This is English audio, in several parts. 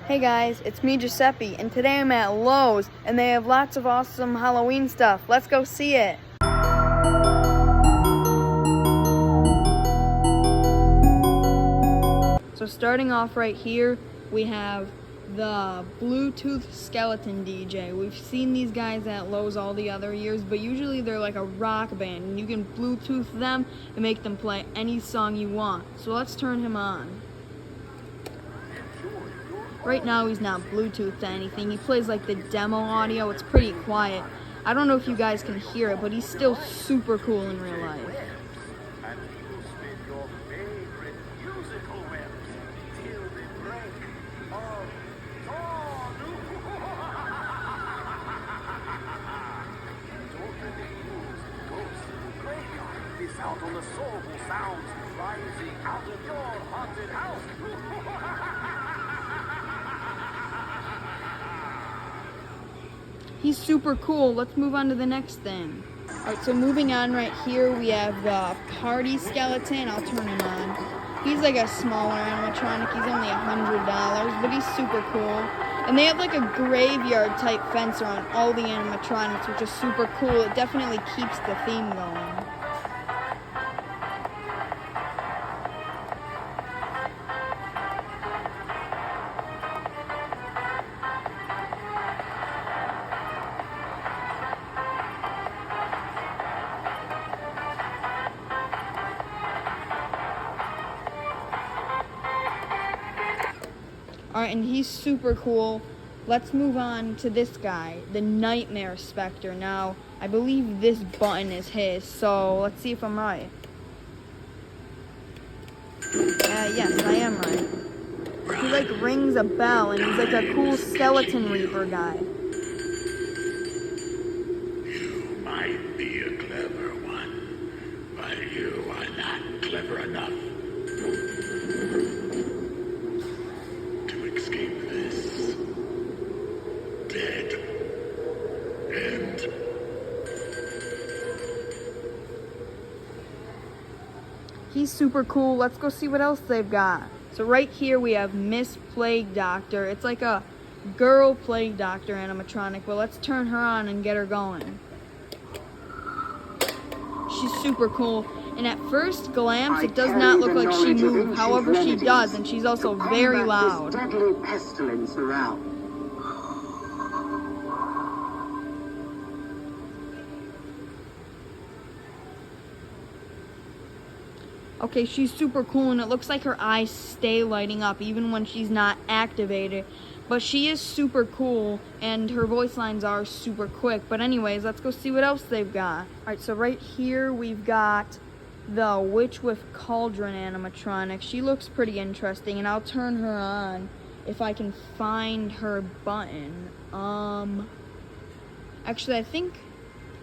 Hey guys, it's me Giuseppe, and today I'm at Lowe's, and they have lots of awesome Halloween stuff. Let's go see it. So starting off right here, we have the Bluetooth skeleton DJ. We've seen these guys at Lowe's all the other years, but usually they're like a rock band, and you can Bluetooth them and make them play any song you want. So let's turn him on. Right now he's not Bluetooth to anything. He plays like the demo audio. It's pretty quiet. I don't know if you guys can hear it, but he's still super cool in real life. Out on the soulful sounds rising out of your haunted house. He's super cool. Let's move on to the next thing. Alright, so moving on right here, we have the party skeleton. I'll turn him on. He's like a smaller animatronic. He's only $100, but he's super cool. And they have like a graveyard type fence around all the animatronics, which is super cool. It definitely keeps the theme going. Alright, and he's super cool. Let's move on to this guy, the Nightmare Spectre. Now, I believe this button is his, so let's see if I'm right. Yes, I am right. He like rings a bell, and he's like a cool skeleton reaper guy. You might be a clever one, but you are not clever enough to escape this dead end. He's super cool. Let's go see what else they've got. So right here we have Miss Plague Doctor. It's like a girl Plague Doctor animatronic, but let's turn her on and get her going. She's super cool, and at first glance it does not look like she moves. However, she does, and she's also very loud. Deadly pestilence around. Okay, she's super cool, and it looks like her eyes stay lighting up even when she's not activated. But she is super cool, and her voice lines are super quick. But anyways, let's go see what else they've got. Alright, so right here we've got the Witch with Cauldron animatronic. She looks pretty interesting, and I'll turn her on if I can find her button. Actually, I think...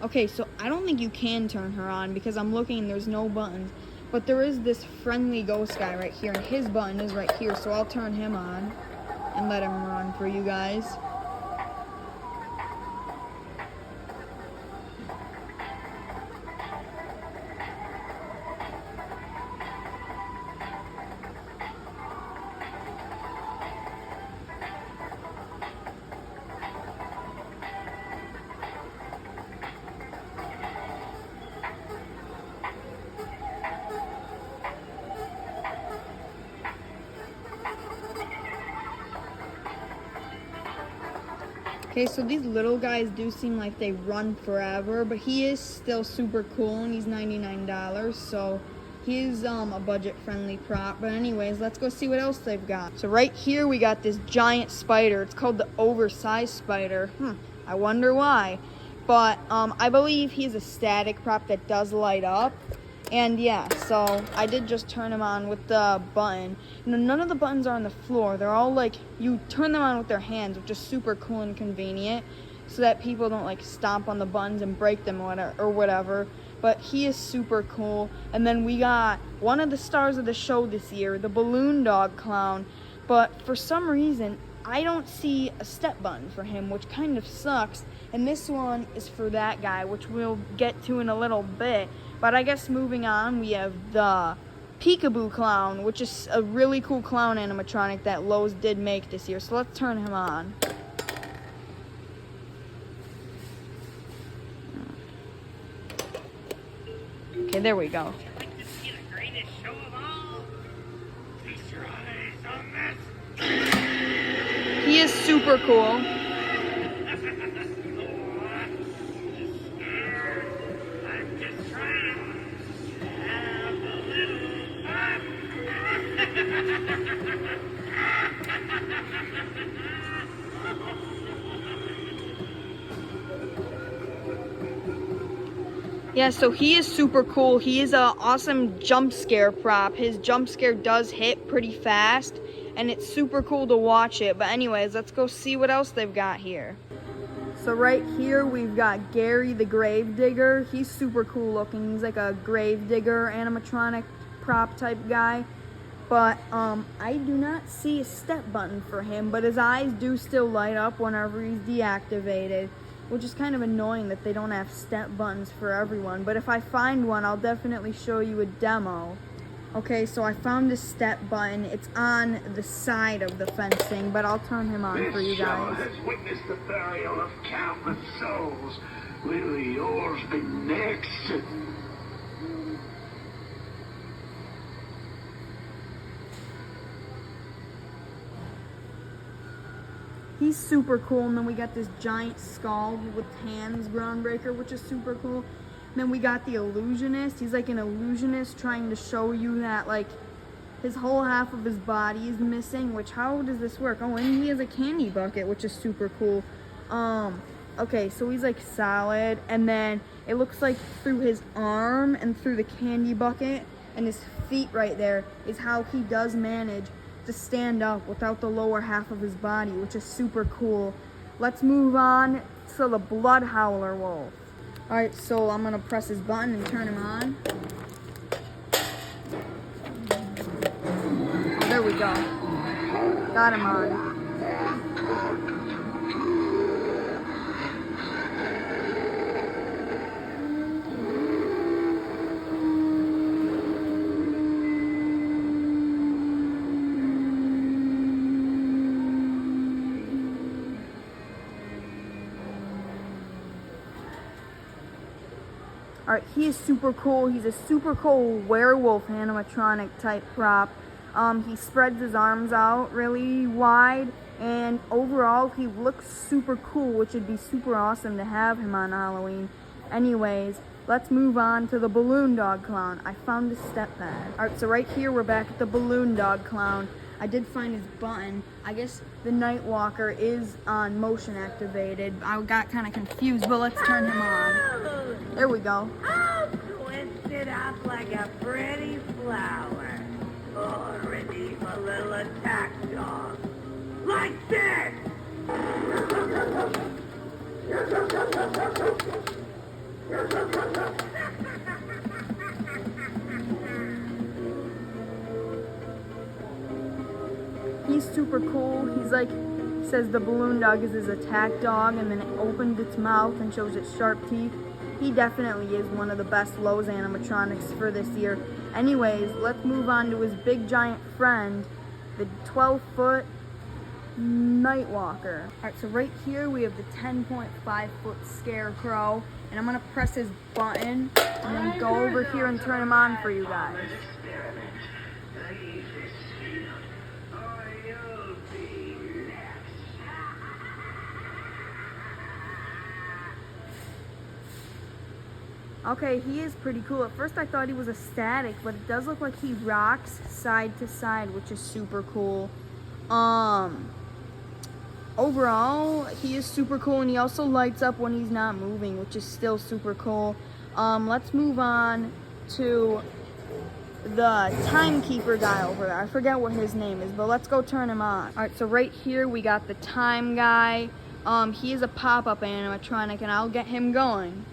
Okay, so I don't think you can turn her on because I'm looking and there's no buttons. But there is this friendly ghost guy right here, and his button is right here, so I'll turn him on and let him run for you guys. Okay, so these little guys do seem like they run forever, but he is still super cool, and he's $99, so he is a budget-friendly prop. But anyways, let's go see what else they've got. So right here we got this giant spider. It's called the oversized spider. I wonder why. But I believe he's a static prop that does light up. And yeah, so I did just turn him on with the button. You know, none of the buttons are on the floor. They're all like, you turn them on with their hands, which is super cool and convenient, so that people don't like stomp on the buttons and break them or whatever. But he is super cool. And then we got one of the stars of the show this year, the Balloon Dog Clown. But for some reason, I don't see a step button for him, which kind of sucks. And this one is for that guy, which we'll get to in a little bit. But I guess moving on, we have the Peekaboo Clown, which is a really cool clown animatronic that Lowe's did make this year. So let's turn him on. Okay, there we go. He is super cool. Yeah, so he is super cool. He is an awesome jump scare prop. His jump scare does hit pretty fast, and it's super cool to watch it. But anyways, let's go see what else they've got here. So right here, we've got Gary the Grave Digger. He's super cool looking. He's like a grave digger animatronic prop type guy. But I do not see a step button for him, but his eyes do still light up whenever he's deactivated, which is kind of annoying that they don't have step buttons for everyone. But if I find one, I'll definitely show you a demo. Okay, so I found the step button. It's on the side of the fencing, but I'll turn him on for you guys. This show has witnessed the burial of countless souls. Will yours be next? He's super cool, and then we got this giant skull with hands, Groundbreaker, which is super cool. And then we got the illusionist. He's like an illusionist trying to show you that like his whole half of his body is missing, which how does this work? Oh, and he has a candy bucket, which is super cool. Okay, so he's like solid, and then it looks like through his arm and through the candy bucket and his feet right there is how he does manage to stand up without the lower half of his body, which is super cool. Let's move on to the Blood Howler Wolf. Alright, so I'm gonna press his button and turn him on. Oh, there we go. Got him on. Alright, he is super cool. He's a super cool werewolf animatronic type prop. He spreads his arms out really wide, and overall he looks super cool, which would be super awesome to have him on Halloween. Anyways, let's move on to the Balloon Dog Clown. I found his step pad. Alright, so right here we're back at the Balloon Dog Clown. I did find his button. I guess the Nightwalker is on motion activated. I got kind of confused, but let's turn him on. There we go. I'll twist it up like a pretty flower. Or redeem a little attack dog. Like this! He's super cool. He's like, says the balloon dog is his attack dog, and then it opens its mouth and shows its sharp teeth. He definitely is one of the best Lowe's animatronics for this year. Anyways, let's move on to his big giant friend, the 12-foot Nightwalker. Alright, so right here we have the 10.5-foot Scarecrow, and I'm gonna press his button and then go over here and turn him on for you guys. Okay, he is pretty cool. At first I thought he was a static, but it does look like he rocks side to side, which is super cool. Overall, he is super cool, and he also lights up when he's not moving, which is still super cool. Let's move on to the timekeeper guy over there. I forget what his name is, but let's go turn him on. Alright, so right here we got the time guy. He is a pop-up animatronic, and I'll get him going.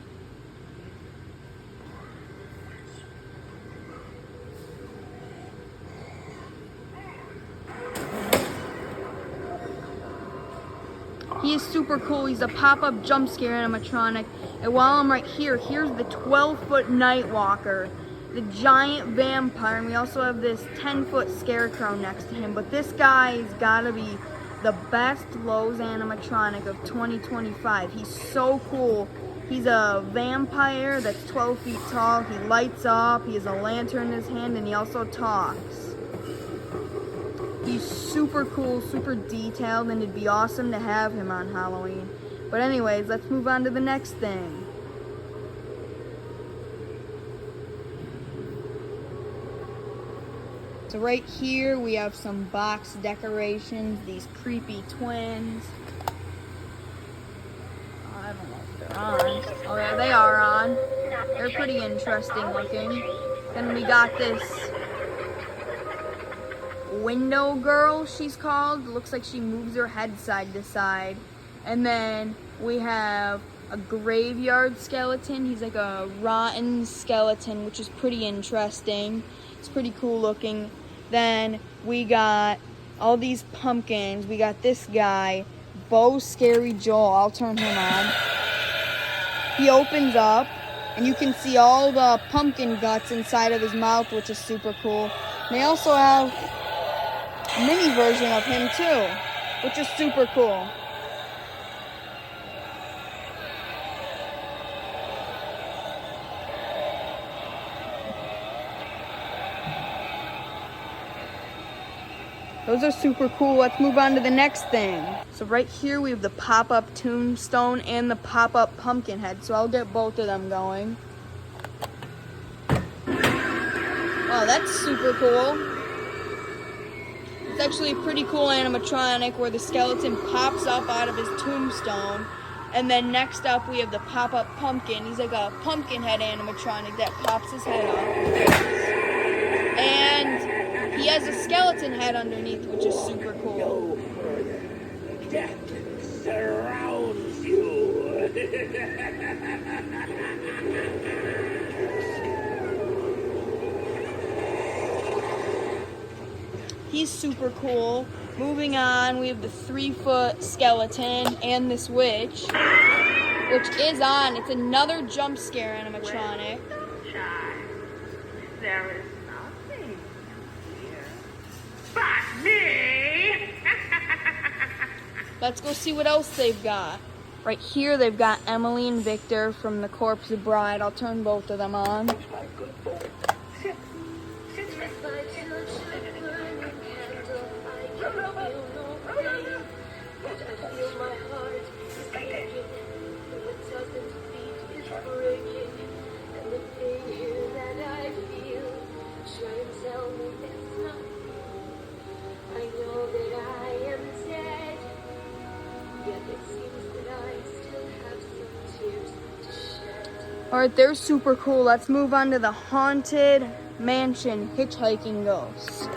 He is super cool. He's a pop-up jump scare animatronic. And while I'm right here, here's the 12-foot Nightwalker. the giant vampire, and we also have this 10-foot scarecrow next to him. But this guy's gotta be the best Lowe's animatronic of 2025. He's so cool. He's a vampire that's 12 feet tall. He lights up, he has a lantern in his hand, and he also talks. He's super cool, super detailed, and it'd be awesome to have him on Halloween. But anyways, let's move on to the next thing. So right here we have some box decorations, these creepy twins. Oh, I don't know if they're on. Oh yeah, they are on. They're pretty interesting looking. Then we got this window girl, she's called. Looks like she moves her head side to side. And then we have a graveyard skeleton. He's like a rotten skeleton, which is pretty interesting. It's pretty cool looking. Then we got all these pumpkins. We got this guy, Bo Scary Joel. I'll turn him on. He opens up, and you can see all the pumpkin guts inside of his mouth, which is super cool. And they also have a mini version of him too, which is super cool. Those are super cool. Let's move on to the next thing. So right here we have the pop-up tombstone and the pop-up pumpkin head. So I'll get both of them going. Oh, that's super cool. It's actually a pretty cool animatronic where the skeleton pops up out of his tombstone. And then next up we have the pop-up pumpkin. He's like a pumpkin head animatronic that pops his head up. And he has a skeleton head underneath, which is super cool. Death surrounds you. He's super cool. Moving on, we have the 3-foot skeleton and this witch, which is on. It's another jump scare animatronic. There is nothing here but me. Let's go see what else they've got. Right here, they've got Emily and Victor from The Corpse Bride. I'll turn both of them on. Alright, they're super cool. Let's move on to the Haunted Mansion Hitchhiking Ghosts.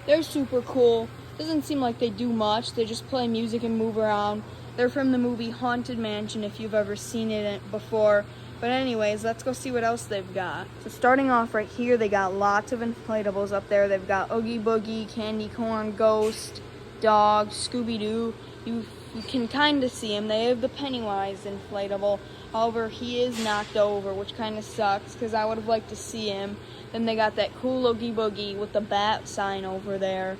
They're super cool. Doesn't seem like they do much. They just play music and move around. They're from the movie Haunted Mansion, if you've ever seen it before. But anyways, let's go see what else they've got. So starting off right here, they got lots of inflatables up there. They've got Oogie Boogie, Candy Corn, Ghost, Dog, Scooby-Doo. You can kind of see him. They have the Pennywise inflatable. However, he is knocked over, which kind of sucks because I would have liked to see him. Then they got that cool Oogie Boogie with the bat sign over there.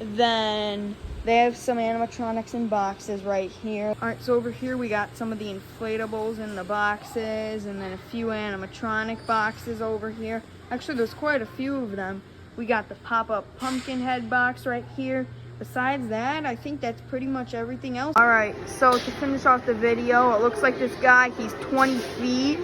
Then they have some animatronics in boxes right here. Alright, so over here we got some of the inflatables in the boxes, and then a few animatronic boxes over here. Actually, there's quite a few of them. We got the pop-up pumpkin head box right here. Besides that, I think that's pretty much everything else. Alright, so to finish off the video, it looks like this guy, he's 20 feet.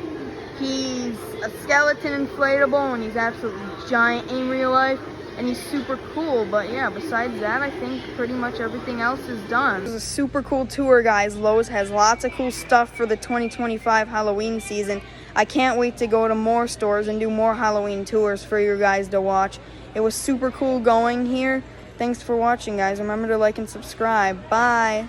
He's a skeleton inflatable, and he's absolutely giant in real life. And he's super cool, but yeah, besides that, I think pretty much everything else is done. This is a super cool tour, guys. Lowe's has lots of cool stuff for the 2025 Halloween season. I can't wait to go to more stores and do more Halloween tours for you guys to watch. It was super cool going here. Thanks for watching, guys. Remember to like and subscribe. Bye.